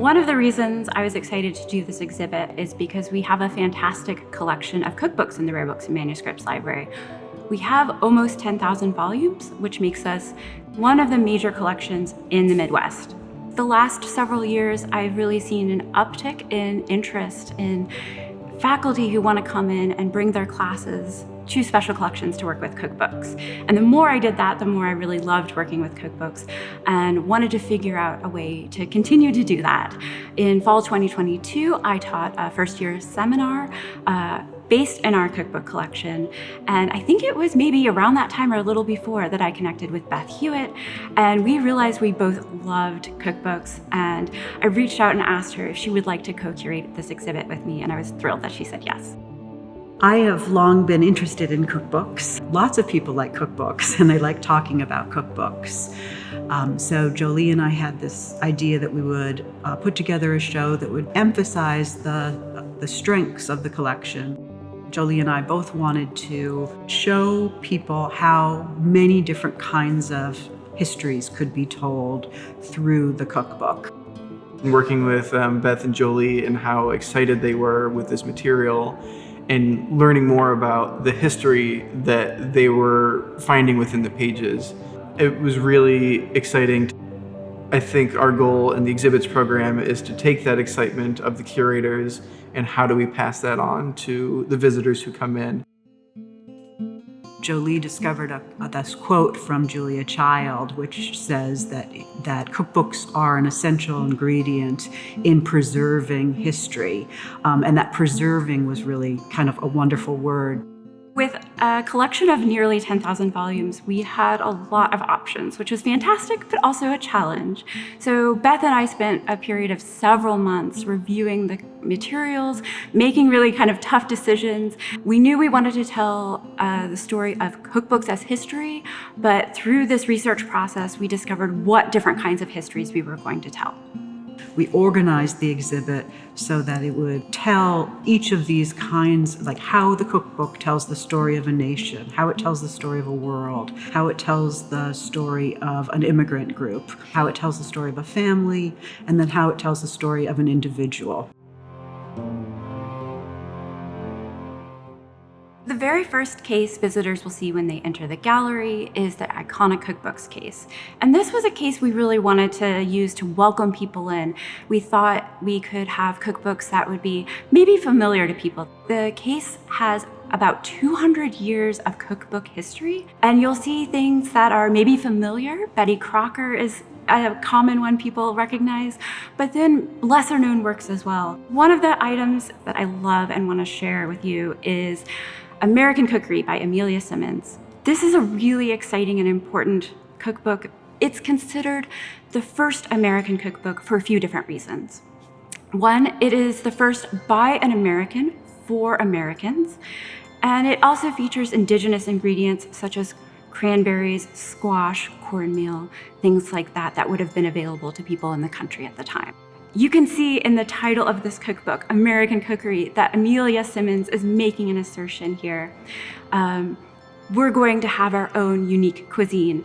One of the reasons I was excited to do this exhibit is because we have a fantastic collection of cookbooks in the Rare Books and Manuscripts Library. We have almost 10,000 volumes, which makes us one of the major collections in the Midwest. The last several years, I've really seen an uptick in interest in faculty who want to come in and bring their classes to special collections to work with cookbooks. And the more I did that, the more I really loved working with cookbooks and wanted to figure out a way to continue to do that. In fall 2022, I taught a first-year seminar based in our cookbook collection. And I think it was maybe around that time or a little before that I connected with Beth Hewitt, and we realized we both loved cookbooks, and I reached out and asked her if she would like to co-curate this exhibit with me, and I was thrilled that she said yes. I have long been interested in cookbooks. Lots of people like cookbooks and they like talking about cookbooks. So Jolie and I had this idea that we would put together a show that would emphasize the strengths of the collection. Jolie and I both wanted to show people how many different kinds of histories could be told through the cookbook. Working with Beth and Jolie and how excited they were with this material and learning more about the history that they were finding within the pages. It was really exciting. I think our goal in the exhibits program is to take that excitement of the curators and how do we pass that on to the visitors who come in. Jolie discovered this quote from Julia Child, which says that cookbooks are an essential ingredient in preserving history. And that preserving was really kind of a wonderful word. With a collection of nearly 10,000 volumes, we had a lot of options, which was fantastic, but also a challenge. So Beth and I spent a period of several months reviewing the materials, making really kind of tough decisions. We knew we wanted to tell the story of cookbooks as history, but through this research process, we discovered what different kinds of histories we were going to tell. We organized the exhibit so that it would tell each of these kinds, like how the cookbook tells the story of a nation, how it tells the story of a world, how it tells the story of an immigrant group, how it tells the story of a family, and then how it tells the story of an individual. The very first case visitors will see when they enter the gallery is the iconic cookbooks case. And this was a case we really wanted to use to welcome people in. We thought we could have cookbooks that would be maybe familiar to people. The case has about 200 years of cookbook history, and you'll see things that are maybe familiar. Betty Crocker is a common one people recognize, but then lesser known works as well. One of the items that I love and want to share with you is American Cookery by Amelia Simmons. This is a really exciting and important cookbook. It's considered the first American cookbook for a few different reasons. One, it is the first by an American for Americans, and it also features indigenous ingredients such as cranberries, squash, cornmeal, things like that would have been available to people in the country at the time. You can see in the title of this cookbook, American Cookery, that Amelia Simmons is making an assertion here. We're going to have our own unique cuisine.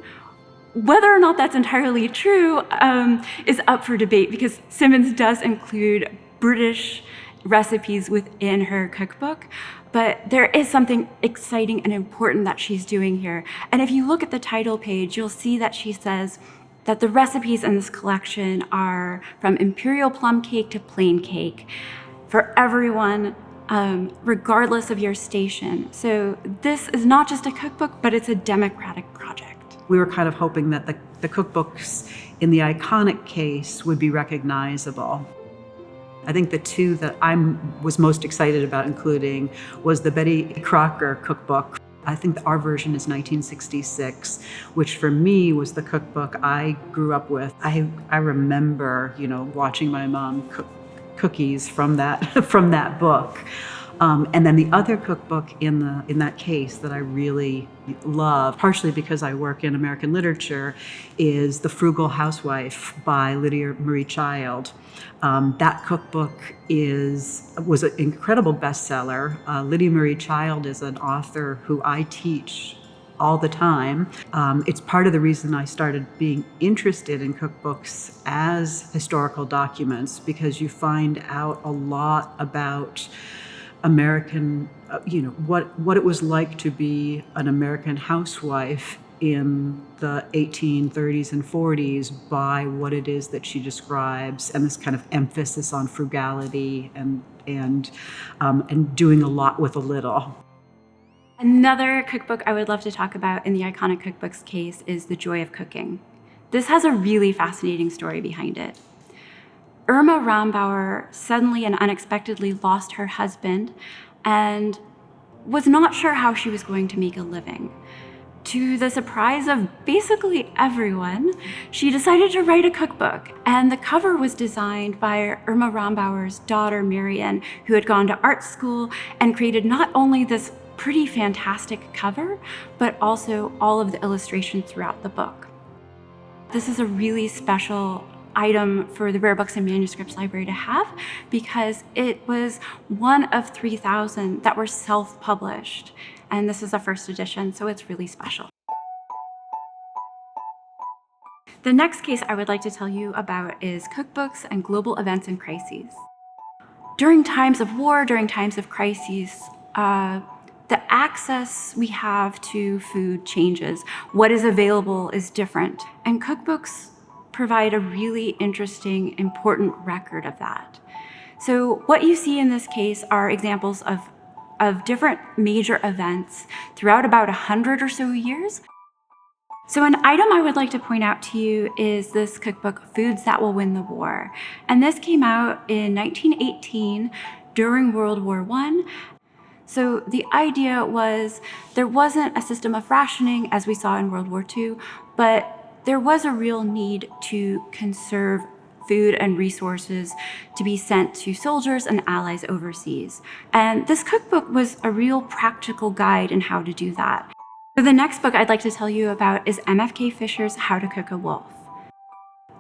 Whether or not that's entirely true is up for debate, because Simmons does include British recipes within her cookbook, but there is something exciting and important that she's doing here. And if you look at the title page, you'll see that she says that the recipes in this collection are from imperial plum cake to plain cake for everyone, regardless of your station. So this is not just a cookbook, but it's a democratic project. We were kind of hoping that the cookbooks in the iconic case would be recognizable. I think the two that I was most excited about including was the Betty Crocker cookbook. I think our version is 1966, which for me was the cookbook I grew up with. I remember, watching my mom cook cookies from that book. And then the other cookbook in that case that I really love, partially because I work in American literature, is The Frugal Housewife by Lydia Marie Child. That cookbook was an incredible bestseller. Lydia Marie Child is an author who I teach all the time. It's part of the reason I started being interested in cookbooks as historical documents, because you find out a lot about American, what it was like to be an American housewife in the 1830s and 40s by what it is that she describes, and this kind of emphasis on frugality and doing a lot with a little. Another cookbook I would love to talk about in the Iconic Cookbooks case is The Joy of Cooking. This has a really fascinating story behind it. Irma Rombauer suddenly and unexpectedly lost her husband and was not sure how she was going to make a living. To the surprise of basically everyone, she decided to write a cookbook, and the cover was designed by Irma Rombauer's daughter, Marian, who had gone to art school and created not only this pretty fantastic cover, but also all of the illustrations throughout the book. This is a really special item for the Rare Books and Manuscripts Library to have, because it was one of 3,000 that were self-published. And this is a first edition, so it's really special. The next case I would like to tell you about is cookbooks and global events and crises. During times of war, during times of crises, the access we have to food changes. What is available is different. And cookbooks provide a really interesting, important record of that. So what you see in this case are examples of different major events throughout about 100 or so years. So an item I would like to point out to you is this cookbook, Foods That Will Win the War. And this came out in 1918 during World War I. So the idea was there wasn't a system of rationing as we saw in World War II, but there was a real need to conserve food and resources to be sent to soldiers and allies overseas. And this cookbook was a real practical guide in how to do that. So the next book I'd like to tell you about is MFK Fisher's How to Cook a Wolf.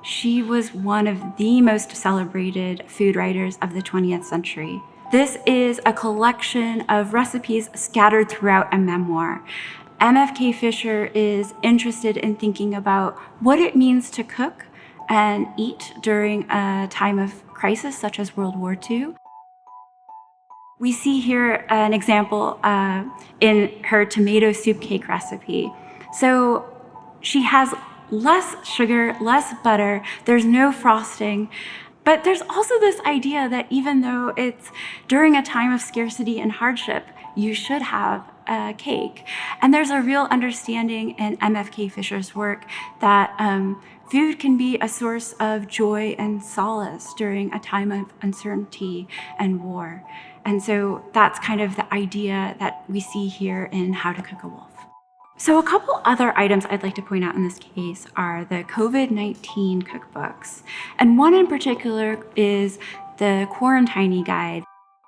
She was one of the most celebrated food writers of the 20th century. This is a collection of recipes scattered throughout a memoir. MFK Fisher is interested in thinking about what it means to cook and eat during a time of crisis such as World War II. We see here an example in her tomato soup cake recipe. So she has less sugar, less butter, there's no frosting, but there's also this idea that even though it's during a time of scarcity and hardship, you should have a cake. And there's a real understanding in MFK Fisher's work that food can be a source of joy and solace during a time of uncertainty and war. And so that's kind of the idea that we see here in How to Cook a Wolf. So a couple other items I'd like to point out in this case are the COVID-19 cookbooks. And one in particular is the Quarantiney Guide.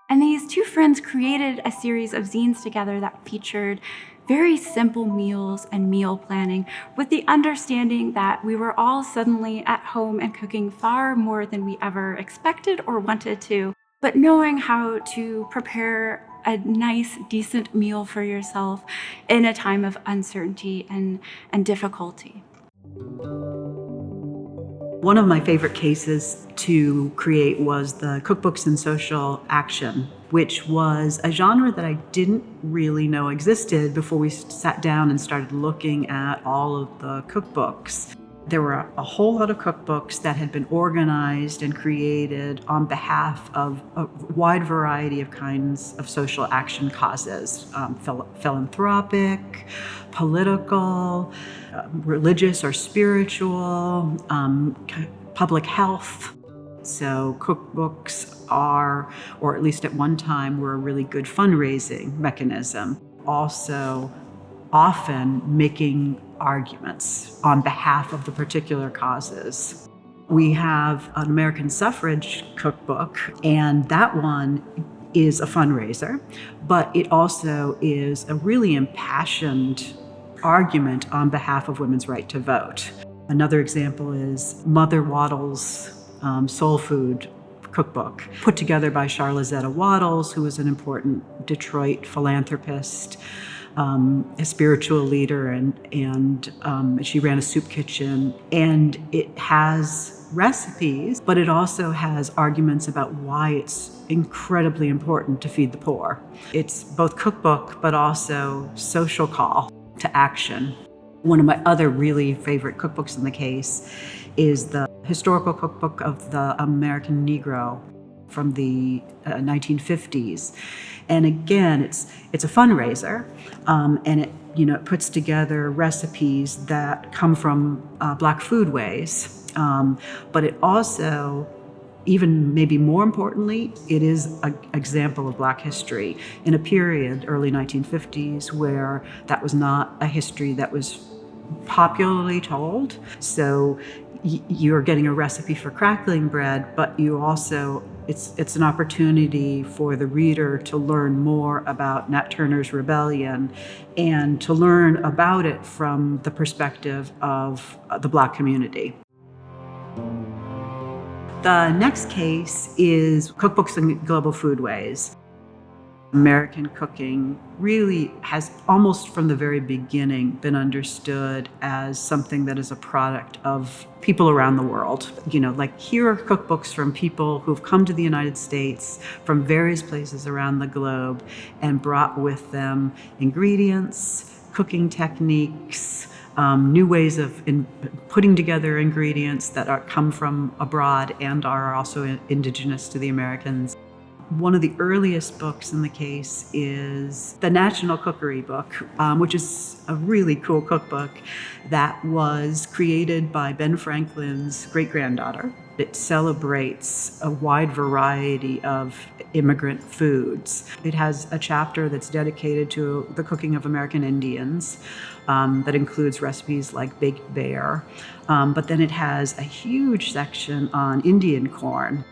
And these two friends created a series of zines together that featured very simple meals and meal planning, with the understanding that we were all suddenly at home and cooking far more than we ever expected or wanted to, but knowing how to prepare a nice, decent meal for yourself in a time of uncertainty and difficulty. One of my favorite cases to create was the cookbooks and social action, which was a genre that I didn't really know existed before we sat down and started looking at all of the cookbooks. There were a whole lot of cookbooks that had been organized and created on behalf of a wide variety of kinds of social action causes, philanthropic, political, religious or spiritual, public health. So cookbooks are, or at least at one time, were a really good fundraising mechanism. Also, often making arguments on behalf of the particular causes. We have an American suffrage cookbook, and that one is a fundraiser, but it also is a really impassioned argument on behalf of women's right to vote. Another example is Mother Waddles' Soul Food cookbook, put together by Charlotte Waddles, who was an important Detroit philanthropist. a spiritual leader, and she ran a soup kitchen. And it has recipes, but it also has arguments about why it's incredibly important to feed the poor. It's both cookbook, but also social call to action. One of my other really favorite cookbooks in the case is the historical cookbook of the American Negro from the 1950s. And again, it's a fundraiser, and it puts together recipes that come from Black foodways, but it also, even maybe more importantly, it is an example of Black history in a period, early 1950s, where that was not a history that was popularly told. So you're getting a recipe for crackling bread, but you also, it's an opportunity for the reader to learn more about Nat Turner's rebellion and to learn about it from the perspective of the Black community. The next case is Cookbooks and Global Foodways. American cooking really has, almost from the very beginning, been understood as something that is a product of people around the world. Like, here are cookbooks from people who've come to the United States from various places around the globe and brought with them ingredients, cooking techniques, new ways of putting together ingredients that come from abroad and are also indigenous to the Americans. One of the earliest books in the case is the National Cookery Book, which is a really cool cookbook that was created by Ben Franklin's great-granddaughter. It celebrates a wide variety of immigrant foods. It has a chapter that's dedicated to the cooking of American Indians, that includes recipes like baked bear, but then it has a huge section on Indian corn.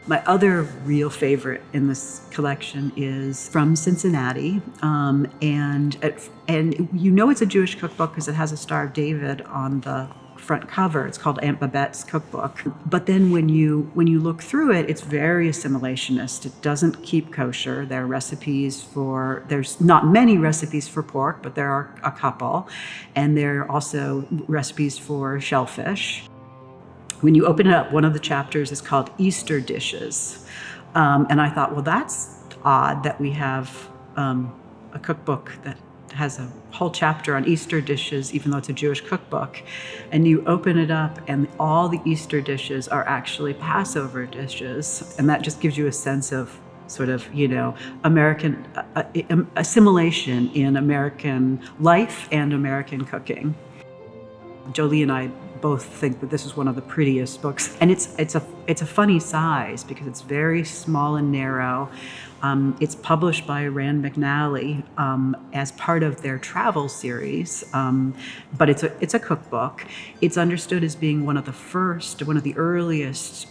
My other real favorite in this collection is from Cincinnati, and it's a Jewish cookbook because it has a Star of David on the front cover. It's called Aunt Babette's Cookbook. But then when you look through it, it's very assimilationist. It doesn't keep kosher. There are there's not many recipes for pork, but there are a couple, and there are also recipes for shellfish. When you open it up, one of the chapters is called Easter Dishes. And I thought, well, that's odd that we have a cookbook that has a whole chapter on Easter dishes, even though it's a Jewish cookbook. And you open it up, and all the Easter dishes are actually Passover dishes. And that just gives you a sense of sort of, American assimilation in American life and American cooking. Jolie and I both think that this is one of the prettiest books, and it's a funny size because it's very small and narrow. It's published by Rand McNally as part of their travel series, but it's a cookbook. It's understood as being one of the earliest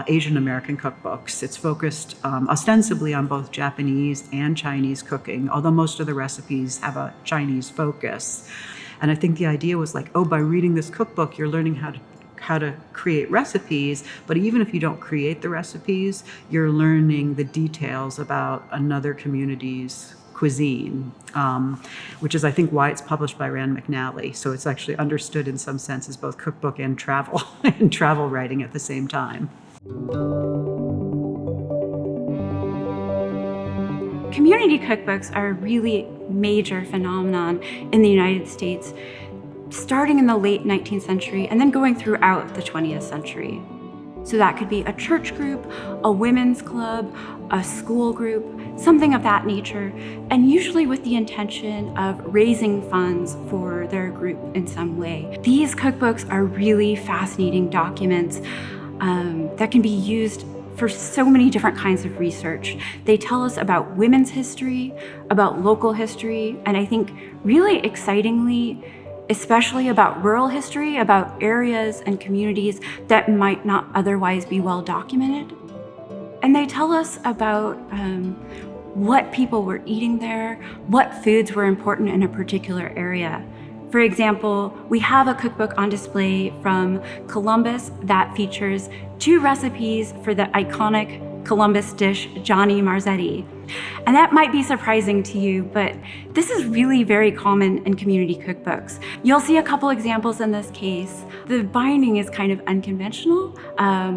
Asian American cookbooks. It's focused ostensibly on both Japanese and Chinese cooking, although most of the recipes have a Chinese focus. And I think the idea was like, by reading this cookbook, you're learning how to create recipes, but even if you don't create the recipes, you're learning the details about another community's cuisine, which is, I think, why it's published by Rand McNally. So it's actually understood in some sense as both cookbook and travel and travel writing at the same time. Community cookbooks are a really major phenomenon in the United States, starting in the late 19th century and then going throughout the 20th century. So that could be a church group, a women's club, a school group, something of that nature, and usually with the intention of raising funds for their group in some way. These cookbooks are really fascinating documents that can be used for so many different kinds of research. They tell us about women's history, about local history, and I think really excitingly, especially about rural history, about areas and communities that might not otherwise be well documented. And they tell us about what people were eating there, what foods were important in a particular area. For example, we have a cookbook on display from Columbus that features 2 recipes for the iconic Columbus dish, Johnny Marzetti. And that might be surprising to you, but this is really very common in community cookbooks. You'll see a couple examples in this case. The binding is kind of unconventional.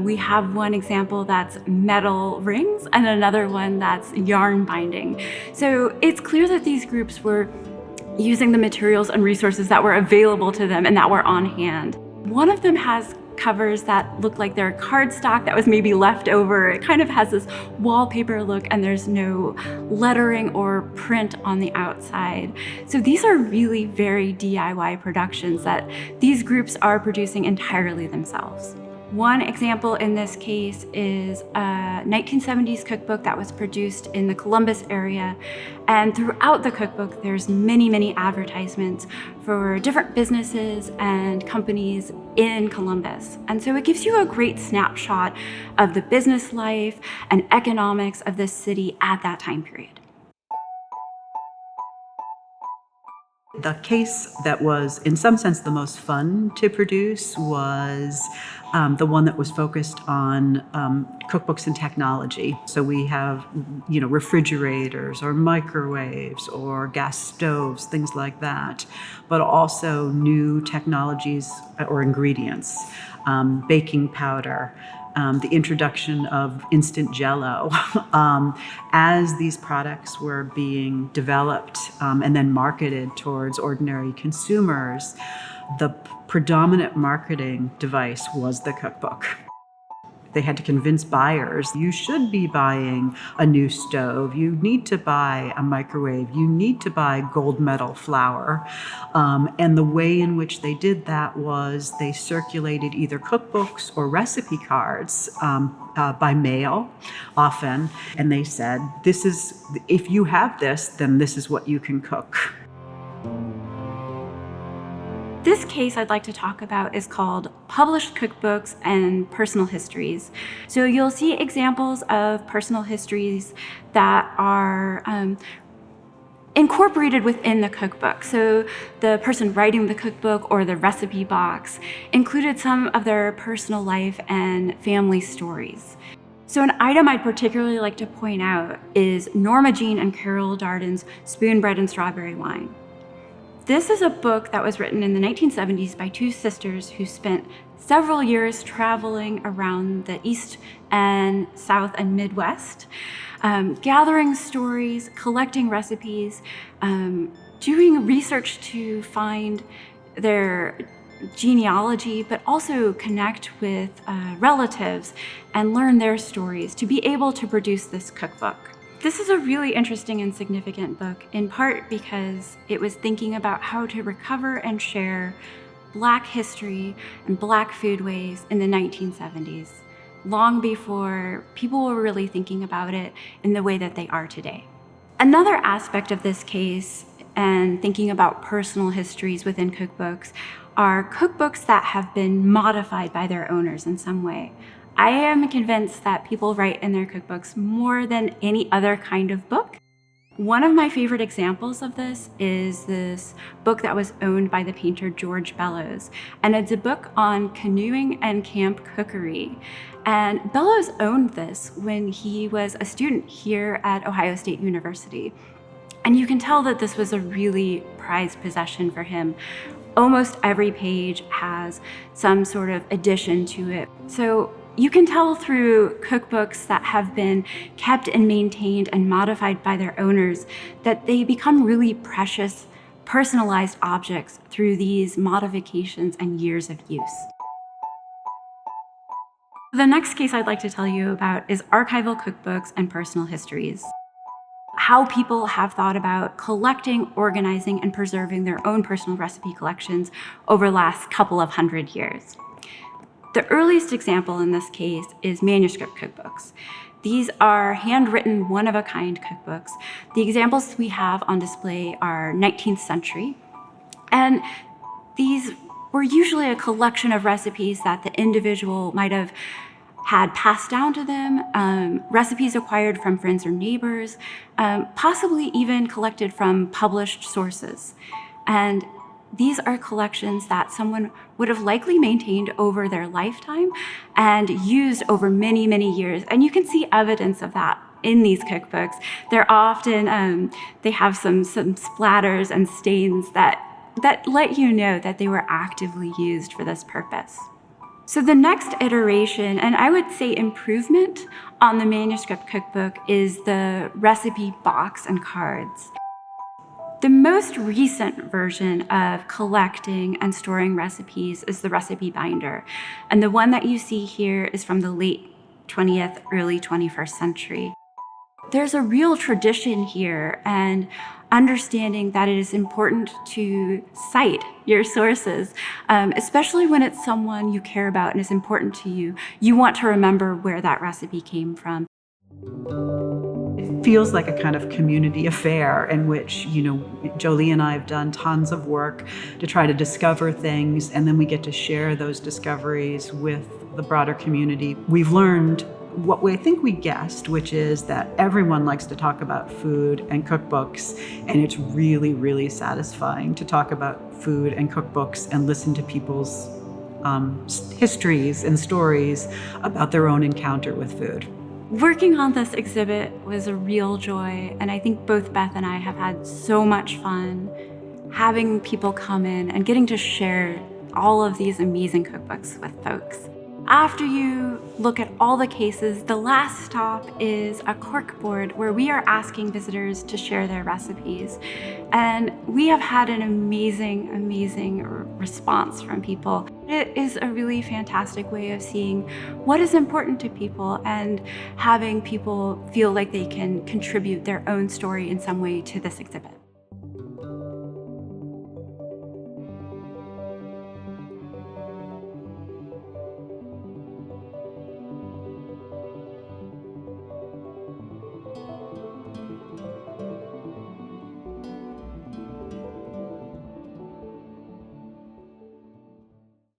We have one example that's metal rings and another one that's yarn binding. So it's clear that these groups were using the materials and resources that were available to them and that were on hand. One of them has covers that look like they're cardstock that was maybe left over. It kind of has this wallpaper look and there's no lettering or print on the outside. So these are really very DIY productions that these groups are producing entirely themselves. One example in this case is a 1970s cookbook that was produced in the Columbus area. And throughout the cookbook, there's many advertisements for different businesses and companies in Columbus. And so it gives you a great snapshot of the business life and economics of this city at that time period. The case that was, in some sense, the most fun to produce was the one that was focused on cookbooks and technology. So we have, refrigerators or microwaves or gas stoves, things like that, but also new technologies or ingredients, baking powder, the introduction of instant Jell-O. As these products were being developed and then marketed towards ordinary consumers, the predominant marketing device was the cookbook. They had to convince buyers, you should be buying a new stove, you need to buy a microwave, you need to buy gold medal flour. And the way in which they did that was they circulated either cookbooks or recipe cards by mail often. And they said, if you have this, then this is what you can cook. This case I'd like to talk about is called Published Cookbooks and Personal Histories. So you'll see examples of personal histories that are incorporated within the cookbook. So the person writing the cookbook or the recipe box included some of their personal life and family stories. So an item I'd particularly like to point out is Norma Jean and Carol Darden's Spoon Bread and Strawberry Wine. This is a book that was written in the 1970s by two sisters who spent several years traveling around the East and South and Midwest, gathering stories, collecting recipes, doing research to find their genealogy, but also connect with relatives and learn their stories to be able to produce this cookbook. This is a really interesting and significant book, in part because it was thinking about how to recover and share Black history and Black foodways in the 1970s, long before people were really thinking about it in the way that they are today. Another aspect of this case and thinking about personal histories within cookbooks are cookbooks that have been modified by their owners in some way. I am convinced that people write in their cookbooks more than any other kind of book. One of my favorite examples of this is this book that was owned by the painter George Bellows, and it's a book on canoeing and camp cookery. And Bellows owned this when he was a student here at Ohio State University. And you can tell that this was a really prized possession for him. Almost every page has some sort of addition to it. So you can tell through cookbooks that have been kept and maintained and modified by their owners that they become really precious, personalized objects through these modifications and years of use. The next case I'd like to tell you about is archival cookbooks and personal histories. How people have thought about collecting, organizing, and preserving their own personal recipe collections over the last couple of 100 years. The earliest example in this case is manuscript cookbooks. These are handwritten, one-of-a-kind cookbooks. The examples we have on display are 19th century, and these were usually a collection of recipes that the individual might have had passed down to them, recipes acquired from friends or neighbors, possibly even collected from published sources. And these are collections that someone would have likely maintained over their lifetime and used over many years. And you can see evidence of that in these cookbooks, they're often, they have some splatters and stains that let you know that they were actively used for this purpose. So the next iteration, and I would say improvement on the manuscript cookbook, is the recipe box and cards. The most recent version of collecting and storing recipes is the recipe binder. And the one that you see here is from the late 20th, early 21st century. There's a real tradition here, and understanding that it is important to cite your sources, especially when it's someone you care about and is important to you. You want to remember where that recipe came from. It feels like a kind of community affair in which, Jolie and I have done tons of work to try to discover things, and then we get to share those discoveries with the broader community. We've learned what I think we guessed, which is that everyone likes to talk about food and cookbooks, and it's really, really satisfying to talk about food and cookbooks and listen to people's histories and stories about their own encounter with food. Working on this exhibit was a real joy, and I think both Beth and I have had so much fun having people come in and getting to share all of these amazing cookbooks with folks. After you look at all the cases, the last stop is a cork board where we are asking visitors to share their recipes. And we have had an amazing, amazing response from people. It is a really fantastic way of seeing what is important to people and having people feel like they can contribute their own story in some way to this exhibit.